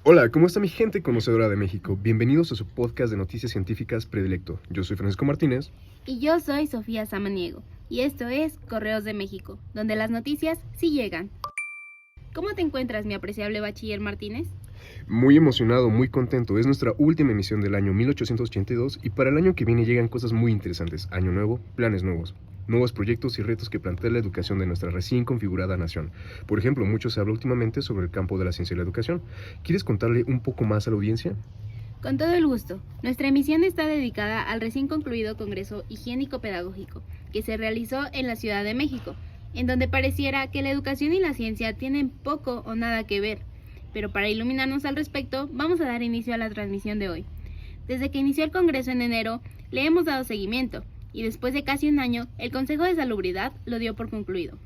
Hola, ¿cómo está mi gente conocedora de México? Bienvenidos a su podcast de noticias científicas predilecto. Yo soy Francisco Martínez. Y yo soy Sofía Samaniego. Y esto es Correos de México, donde las noticias sí llegan. ¿Cómo te encuentras, mi apreciable bachiller Martínez? Muy emocionado, muy contento. Es nuestra última emisión del año 1882 y para el año que viene llegan cosas muy interesantes. Año nuevo, planes nuevos. Nuevos proyectos y retos que plantea la educación de nuestra recién configurada nación. Por ejemplo, mucho se habla últimamente sobre el campo de la ciencia y la educación. ¿Quieres contarle un poco más a la audiencia? Con todo el gusto. Nuestra emisión está dedicada al recién concluido Congreso Higiénico Pedagógico, que se realizó en la Ciudad de México, en donde pareciera que la educación y la ciencia tienen poco o nada que ver. Pero para iluminarnos al respecto, vamos a dar inicio a la transmisión de hoy. Desde que inició el Congreso en enero, le hemos dado seguimiento, y después de casi un año, el Consejo de Salubridad lo dio por concluido.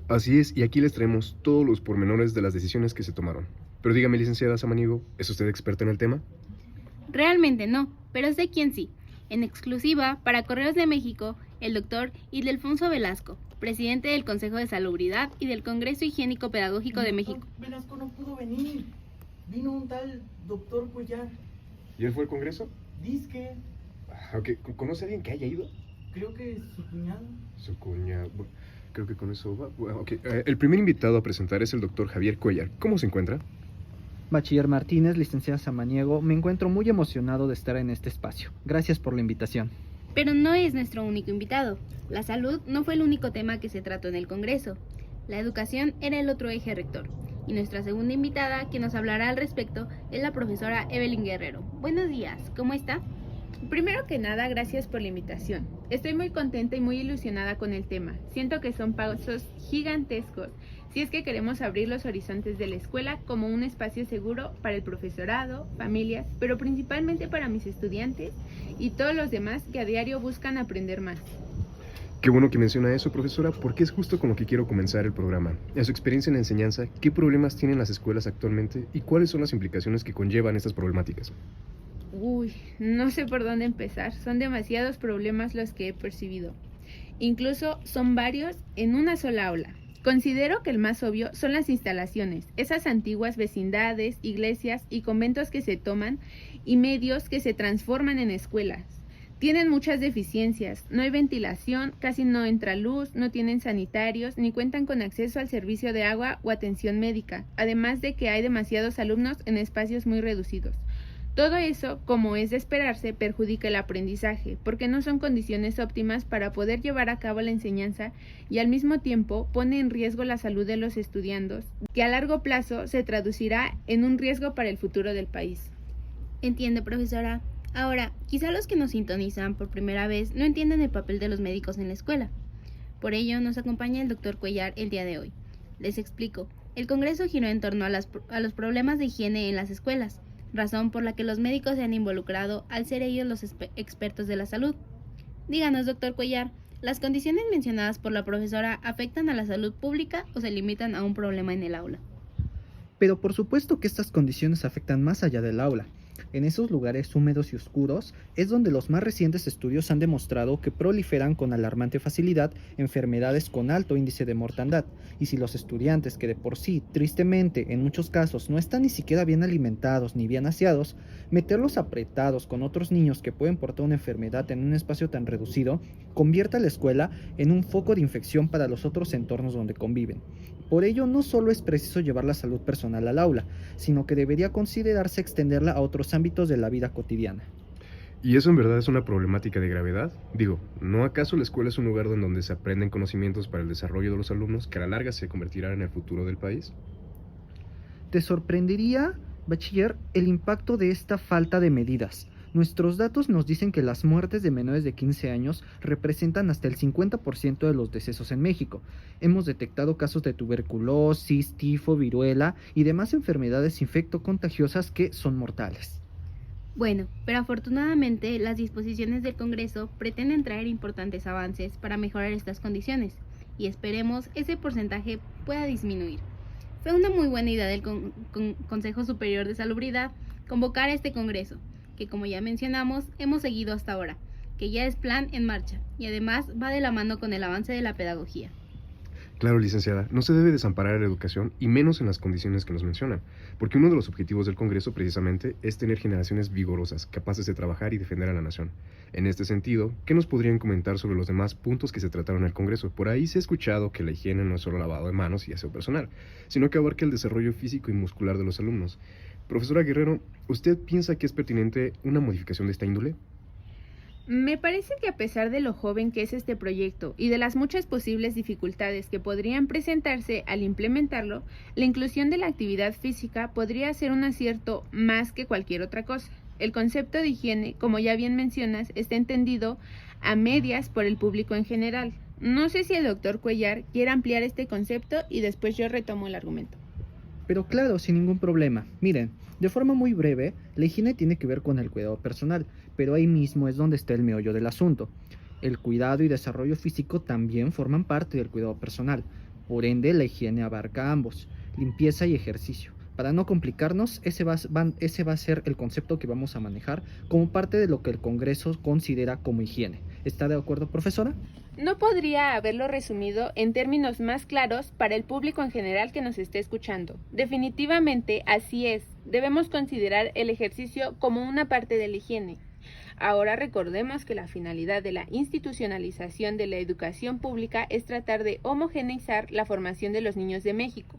Así es, y aquí les traemos todos los pormenores de las decisiones que se tomaron. Pero dígame, licenciada Samaniego, ¿es usted experta en el tema? Realmente no, pero sé quién sí. En exclusiva, para Correos de México, el doctor Ildefonso Velasco, presidente del Consejo de Salubridad y del Congreso Higiénico Pedagógico de México. Velasco no pudo venir. Vino un tal doctor Cuellar. ¿Y él fue al Congreso? Dizque, Okay. ¿Conoce a alguien que haya ido? creo que es su cuñado. Su cuñado. Bueno, creo que con eso va. Bueno, okay. El primer invitado a presentar es el doctor Javier Cuellar. ¿Cómo se encuentra? Bachiller Martínez, licenciada Samaniego, me encuentro muy emocionado de estar en este espacio. Gracias por la invitación. Pero no es nuestro único invitado. La salud no fue el único tema que se trató en el Congreso. La educación era el otro eje rector. Y nuestra segunda invitada, que nos hablará al respecto, es la profesora Evelyn Guerrero. Buenos días, ¿cómo está? Primero que nada, gracias por la invitación. Estoy muy contenta y muy ilusionada con el tema. Siento que son pasos gigantescos si es que queremos abrir los horizontes de la escuela como un espacio seguro para el profesorado, familias, pero principalmente para mis estudiantes y todos los demás que a diario buscan aprender más. Qué bueno que menciona eso, profesora, porque es justo con lo que quiero comenzar el programa. En su experiencia en la enseñanza, ¿qué problemas tienen las escuelas actualmente y cuáles son las implicaciones que conllevan estas problemáticas? Uy, no sé por dónde empezar. Son demasiados problemas los que he percibido. Incluso son varios en una sola aula. Considero que el más obvio son las instalaciones, esas antiguas vecindades, iglesias y conventos que se toman y medios que se transforman en escuelas. Tienen muchas deficiencias, no hay ventilación, casi no entra luz, no tienen sanitarios, ni cuentan con acceso al servicio de agua o atención médica, además de que hay demasiados alumnos en espacios muy reducidos. Todo eso, como es de esperarse, perjudica el aprendizaje, porque no son condiciones óptimas para poder llevar a cabo la enseñanza y al mismo tiempo pone en riesgo la salud de los estudiantes, que a largo plazo se traducirá en un riesgo para el futuro del país. Entiende, profesora. Ahora, quizá los que nos sintonizan por primera vez no entienden el papel de los médicos en la escuela. Por ello, nos acompaña el doctor Cuellar el día de hoy. Les explico. El Congreso giró en torno a los problemas de higiene en las escuelas, razón por la que los médicos se han involucrado al ser ellos los expertos de la salud. Díganos, doctor Cuellar, ¿las condiciones mencionadas por la profesora afectan a la salud pública o se limitan a un problema en el aula? Pero por supuesto que estas condiciones afectan más allá del aula. En esos lugares húmedos y oscuros es donde los más recientes estudios han demostrado que proliferan con alarmante facilidad enfermedades con alto índice de mortandad, y si los estudiantes, que de por sí, tristemente, en muchos casos no están ni siquiera bien alimentados ni bien aseados, meterlos apretados con otros niños que pueden portar una enfermedad en un espacio tan reducido, convierte a la escuela en un foco de infección para los otros entornos donde conviven. Por ello, no solo es preciso llevar la salud personal al aula, sino que debería considerarse extenderla a otros ámbitos de la vida cotidiana. ¿Y eso en verdad es una problemática de gravedad? Digo, ¿no acaso la escuela es un lugar donde se aprenden conocimientos para el desarrollo de los alumnos que a la larga se convertirán en el futuro del país? Te sorprendería, bachiller, el impacto de esta falta de medidas. Nuestros datos nos dicen que las muertes de menores de 15 años representan hasta el 50% de los decesos en México. Hemos detectado casos de tuberculosis, tifo, viruela y demás enfermedades infectocontagiosas que son mortales. Bueno, pero afortunadamente las disposiciones del Congreso pretenden traer importantes avances para mejorar estas condiciones y esperemos ese porcentaje pueda disminuir. Fue una muy buena idea del Consejo Superior de Salubridad convocar a este Congreso, que como ya mencionamos hemos seguido hasta ahora, que ya es plan en marcha y además va de la mano con el avance de la pedagogía. Claro, licenciada, no se debe desamparar a la educación y menos en las condiciones que nos menciona, porque uno de los objetivos del Congreso precisamente es tener generaciones vigorosas, capaces de trabajar y defender a la nación. En este sentido, ¿qué nos podrían comentar sobre los demás puntos que se trataron en el Congreso? Por ahí se ha escuchado que la higiene no es solo lavado de manos y aseo personal, sino que abarca el desarrollo físico y muscular de los alumnos. Profesora Guerrero, ¿usted piensa que es pertinente una modificación de esta índole? Me parece que a pesar de lo joven que es este proyecto y de las muchas posibles dificultades que podrían presentarse al implementarlo, la inclusión de la actividad física podría ser un acierto más que cualquier otra cosa. El concepto de higiene, como ya bien mencionas, está entendido a medias por el público en general. No sé si el doctor Cuellar quiere ampliar este concepto y después yo retomo el argumento. Pero claro, sin ningún problema. Miren, de forma muy breve, la higiene tiene que ver con el cuidado personal, pero ahí mismo es donde está el meollo del asunto. El cuidado y desarrollo físico también forman parte del cuidado personal. Por ende, la higiene abarca ambos, limpieza y ejercicio. Para no complicarnos, ese va a ser el concepto que vamos a manejar como parte de lo que el Congreso considera como higiene. ¿Está de acuerdo, profesora? No podría haberlo resumido en términos más claros para el público en general que nos esté escuchando. Definitivamente así es. Debemos considerar el ejercicio como una parte de la higiene. Ahora recordemos que la finalidad de la institucionalización de la educación pública es tratar de homogeneizar la formación de los niños de México.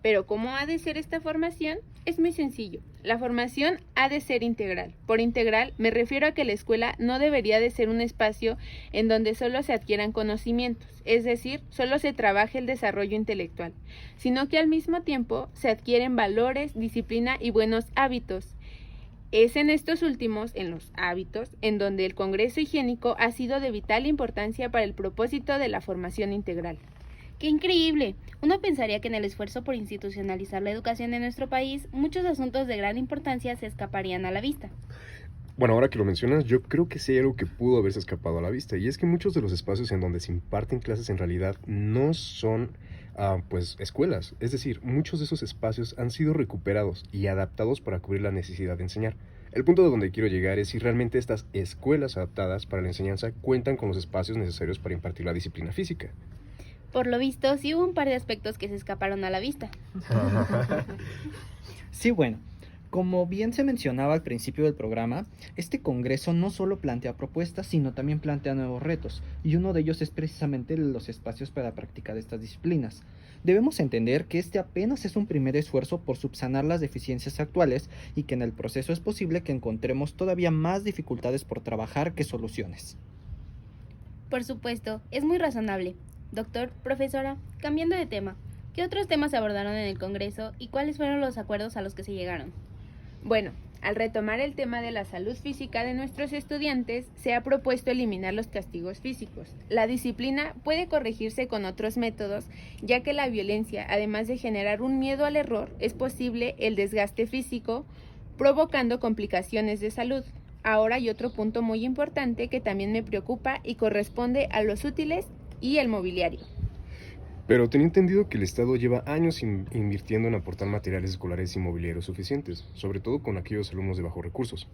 Pero ¿cómo ha de ser esta formación? Es muy sencillo. La formación ha de ser integral. Por integral me refiero a que la escuela no debería de ser un espacio en donde solo se adquieran conocimientos, es decir, solo se trabaje el desarrollo intelectual, sino que al mismo tiempo se adquieren valores, disciplina y buenos hábitos. Es en estos últimos, en los hábitos, en donde el Congreso Higiénico ha sido de vital importancia para el propósito de la formación integral. ¡Qué increíble! Uno pensaría que en el esfuerzo por institucionalizar la educación en nuestro país, muchos asuntos de gran importancia se escaparían a la vista. Bueno, ahora que lo mencionas, yo creo que sí hay algo que pudo haberse escapado a la vista, y es que muchos de los espacios en donde se imparten clases en realidad no son, pues, escuelas. Es decir, muchos de esos espacios han sido recuperados y adaptados para cubrir la necesidad de enseñar. El punto de donde quiero llegar es si realmente estas escuelas adaptadas para la enseñanza cuentan con los espacios necesarios para impartir la disciplina física. Por lo visto, sí hubo un par de aspectos que se escaparon a la vista. Sí, bueno, como bien se mencionaba al principio del programa, este Congreso no solo plantea propuestas, sino también plantea nuevos retos, y uno de ellos es precisamente los espacios para practicar estas disciplinas. Debemos entender que este apenas es un primer esfuerzo por subsanar las deficiencias actuales y que en el proceso es posible que encontremos todavía más dificultades por trabajar que soluciones. Por supuesto, es muy razonable. Doctor, profesora, cambiando de tema, ¿qué otros temas se abordaron en el Congreso y cuáles fueron los acuerdos a los que se llegaron? Bueno, al retomar el tema de la salud física de nuestros estudiantes, se ha propuesto eliminar los castigos físicos. La disciplina puede corregirse con otros métodos, ya que la violencia, además de generar un miedo al error, es posible el desgaste físico, provocando complicaciones de salud. Ahora hay otro punto muy importante que también me preocupa y corresponde a los útiles y el mobiliario. Pero tenía entendido que el Estado lleva años invirtiendo en aportar materiales escolares y mobiliarios suficientes, sobre todo con aquellos alumnos de bajos recursos.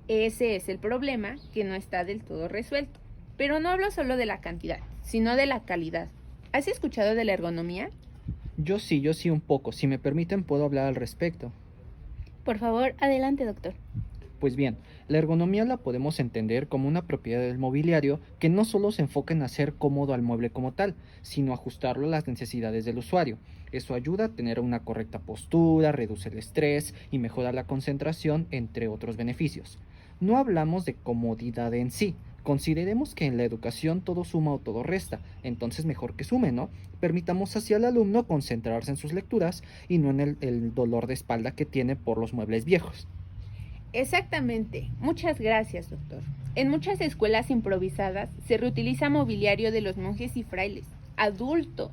Ese es el problema, que no está del todo resuelto. Pero no hablo solo de la cantidad, sino de la calidad. ¿Has escuchado de la ergonomía? Yo sí un poco. Si me permiten, puedo hablar al respecto. Por favor, adelante, doctor. Pues bien, la ergonomía la podemos entender como una propiedad del mobiliario que no solo se enfoca en hacer cómodo al mueble como tal, sino ajustarlo a las necesidades del usuario. Eso ayuda a tener una correcta postura, reduce el estrés y mejora la concentración, entre otros beneficios. No hablamos de comodidad en sí. Consideremos que en la educación todo suma o todo resta, entonces mejor que sume, ¿no? Permitamos así al alumno concentrarse en sus lecturas y no en el dolor de espalda que tiene por los muebles viejos. Exactamente. Muchas gracias, doctor. En muchas escuelas improvisadas se reutiliza mobiliario de los monjes y frailes, adultos,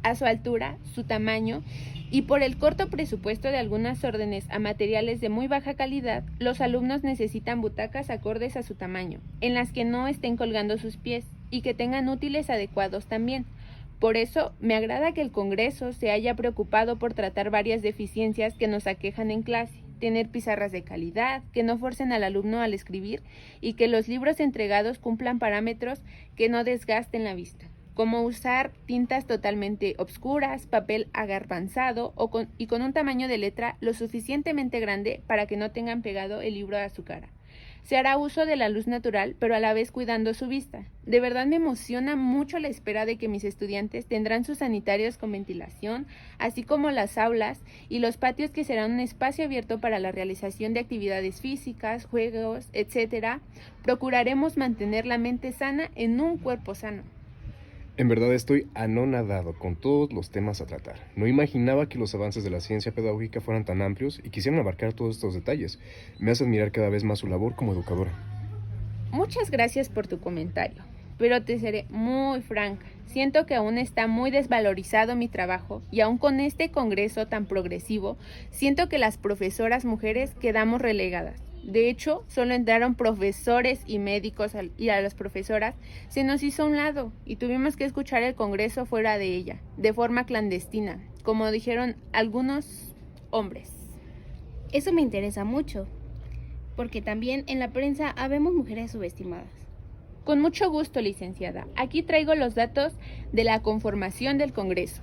a su altura, su tamaño, y por el corto presupuesto de algunas órdenes a materiales de muy baja calidad, los alumnos necesitan butacas acordes a su tamaño, en las que no estén colgando sus pies y que tengan útiles adecuados también. Por eso, me agrada que el Congreso se haya preocupado por tratar varias deficiencias que nos aquejan en clase. Tener pizarras de calidad, que no forcen al alumno al escribir y que los libros entregados cumplan parámetros que no desgasten la vista. como usar tintas totalmente obscuras, papel agarbanzado y con un tamaño de letra lo suficientemente grande para que no tengan pegado el libro a su cara. Se hará uso de la luz natural, pero a la vez cuidando su vista. De verdad me emociona mucho la espera de que mis estudiantes tendrán sus sanitarios con ventilación, así como las aulas y los patios, que serán un espacio abierto para la realización de actividades físicas, juegos, etc. Procuraremos mantener la mente sana en un cuerpo sano. En verdad estoy anonadado con todos los temas a tratar. No imaginaba que los avances de la ciencia pedagógica fueran tan amplios y quisieran abarcar todos estos detalles. Me hace admirar cada vez más su labor como educadora. Muchas gracias por tu comentario, pero te seré muy franca. Siento que aún está muy desvalorizado mi trabajo y aún con este congreso tan progresivo, siento que las profesoras mujeres quedamos relegadas. De hecho, solo entraron profesores y médicos y a las profesoras se nos hizo a un lado y tuvimos que escuchar el congreso fuera de ella, de forma clandestina, como dijeron algunos hombres. Eso me interesa mucho, porque también en la prensa habemos mujeres subestimadas. Con mucho gusto, licenciada. Aquí traigo los datos de la conformación del congreso.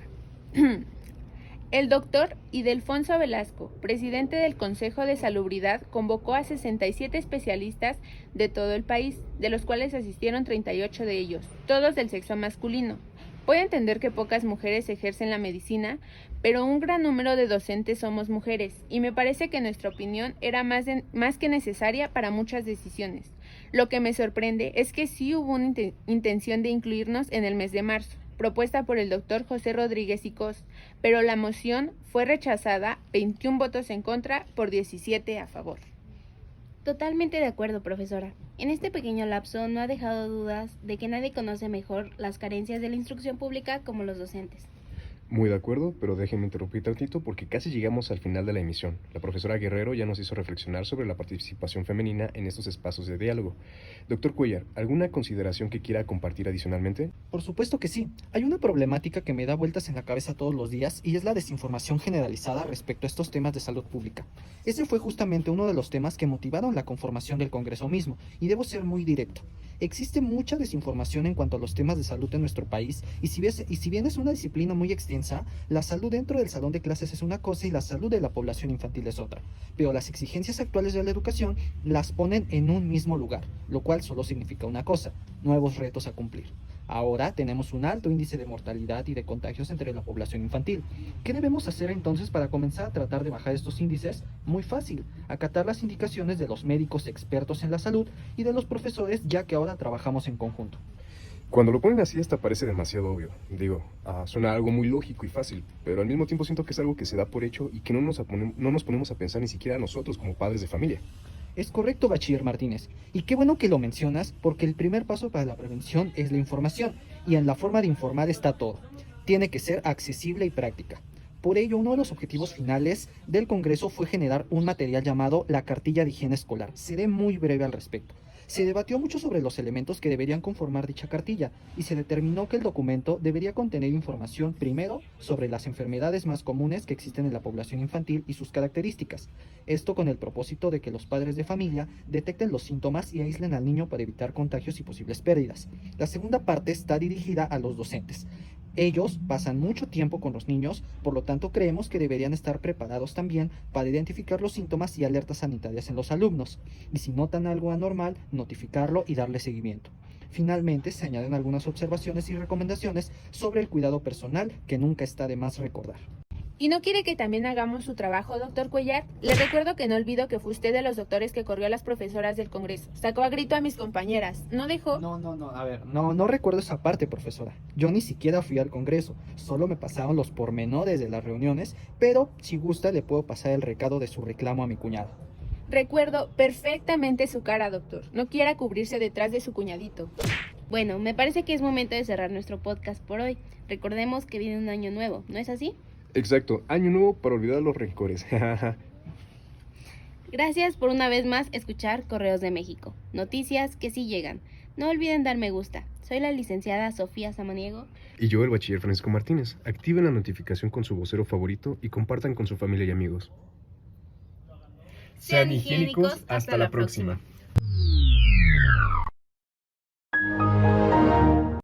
El doctor Ildefonso Velasco, presidente del Consejo de Salubridad, convocó a 67 especialistas de todo el país, de los cuales asistieron 38 de ellos, todos del sexo masculino. Puedo entender que pocas mujeres ejercen la medicina, pero un gran número de docentes somos mujeres, y me parece que nuestra opinión era más que necesaria para muchas decisiones. Lo que me sorprende es que sí hubo una intención de incluirnos en el mes de marzo, propuesta por el doctor José Rodríguez y Cos, pero la moción fue rechazada, 21 votos en contra por 17 a favor. Totalmente de acuerdo, profesora. En este pequeño lapso no ha dejado dudas de que nadie conoce mejor las carencias de la instrucción pública como los docentes. Muy de acuerdo, pero déjenme interrumpir tantito porque casi llegamos al final de la emisión. La profesora Guerrero ya nos hizo reflexionar sobre la participación femenina en estos espacios de diálogo. Doctor Cuellar, ¿alguna consideración que quiera compartir adicionalmente? Por supuesto que sí. Hay una problemática que me da vueltas en la cabeza todos los días y es la desinformación generalizada respecto a estos temas de salud pública. Ese fue justamente uno de los temas que motivaron la conformación del Congreso mismo, y debo ser muy directo. Existe mucha desinformación en cuanto a los temas de salud en nuestro país, y si bien es una disciplina muy extensa, la salud dentro del salón de clases es una cosa y la salud de la población infantil es otra. Pero las exigencias actuales de la educación las ponen en un mismo lugar, lo cual solo significa una cosa: nuevos retos a cumplir. Ahora tenemos un alto índice de mortalidad y de contagios entre la población infantil. ¿Qué debemos hacer entonces para comenzar a tratar de bajar estos índices? Muy fácil: acatar las indicaciones de los médicos expertos en la salud y de los profesores, ya que ahora trabajamos en conjunto. Cuando lo ponen así hasta parece demasiado obvio. Suena algo muy lógico y fácil, pero al mismo tiempo siento que es algo que se da por hecho y que no nos ponemos a pensar ni siquiera nosotros como padres de familia. Es correcto, Bachiller Martínez, y qué bueno que lo mencionas, porque el primer paso para la prevención es la información, y en la forma de informar está todo. Tiene que ser accesible y práctica. Por ello, uno de los objetivos finales del Congreso fue generar un material llamado la Cartilla de Higiene Escolar. Seré muy breve al respecto. Se debatió mucho sobre los elementos que deberían conformar dicha cartilla y se determinó que el documento debería contener información primero sobre las enfermedades más comunes que existen en la población infantil y sus características. Esto con el propósito de que los padres de familia detecten los síntomas y aíslen al niño para evitar contagios y posibles pérdidas. La segunda parte está dirigida a los docentes. Ellos pasan mucho tiempo con los niños, por lo tanto creemos que deberían estar preparados también para identificar los síntomas y alertas sanitarias en los alumnos, y si notan algo anormal, notificarlo y darle seguimiento. Finalmente, se añaden algunas observaciones y recomendaciones sobre el cuidado personal que nunca está de más recordar. ¿Y no quiere que también hagamos su trabajo, doctor Cuellar? Le recuerdo que no olvido que fue usted de los doctores que corrió a las profesoras del Congreso. Sacó a grito a mis compañeras. ¿No dejó? No recuerdo esa parte, profesora. Yo ni siquiera fui al Congreso. Solo me pasaron los pormenores de las reuniones, pero si gusta le puedo pasar el recado de su reclamo a mi cuñado. Recuerdo perfectamente su cara, doctor. No quiera cubrirse detrás de su cuñadito. Bueno, me parece que es momento de cerrar nuestro podcast por hoy. Recordemos que viene un año nuevo, ¿no es así? Exacto, año nuevo para olvidar los rencores. Gracias por una vez más escuchar Correos de México. Noticias que sí llegan. No olviden dar me gusta. Soy la licenciada Sofía Samaniego. Y yo, el bachiller Francisco Martínez. Activen la notificación con su vocero favorito y compartan con su familia y amigos. Sean higiénicos, hasta la próxima.